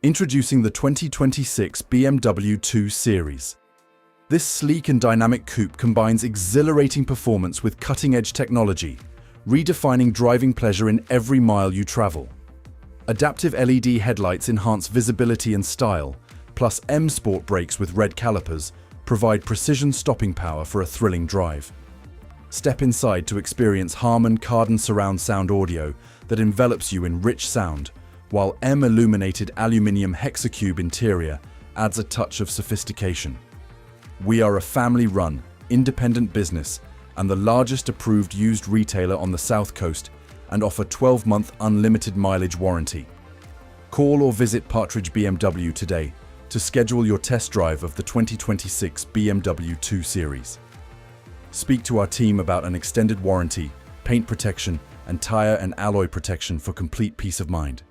Introducing the 2026 BMW 2 Series. This sleek and dynamic coupe combines exhilarating performance with cutting-edge technology, redefining driving pleasure in every mile you travel. Adaptive LED headlights enhance visibility and style, plus M Sport brakes with red calipers provide precision stopping power for a thrilling drive. Step inside to experience Harman Kardon surround sound audio that envelops you in rich sound, while M-illuminated aluminium hexacube interior adds a touch of sophistication. We are a family-run, independent business and the largest approved used retailer on the South Coast and offer 12-month unlimited mileage warranty. Call or visit Partridge BMW today to schedule your test drive of the 2026 BMW 2 Series. Speak to our team about an extended warranty, paint protection, and tire and alloy protection for complete peace of mind.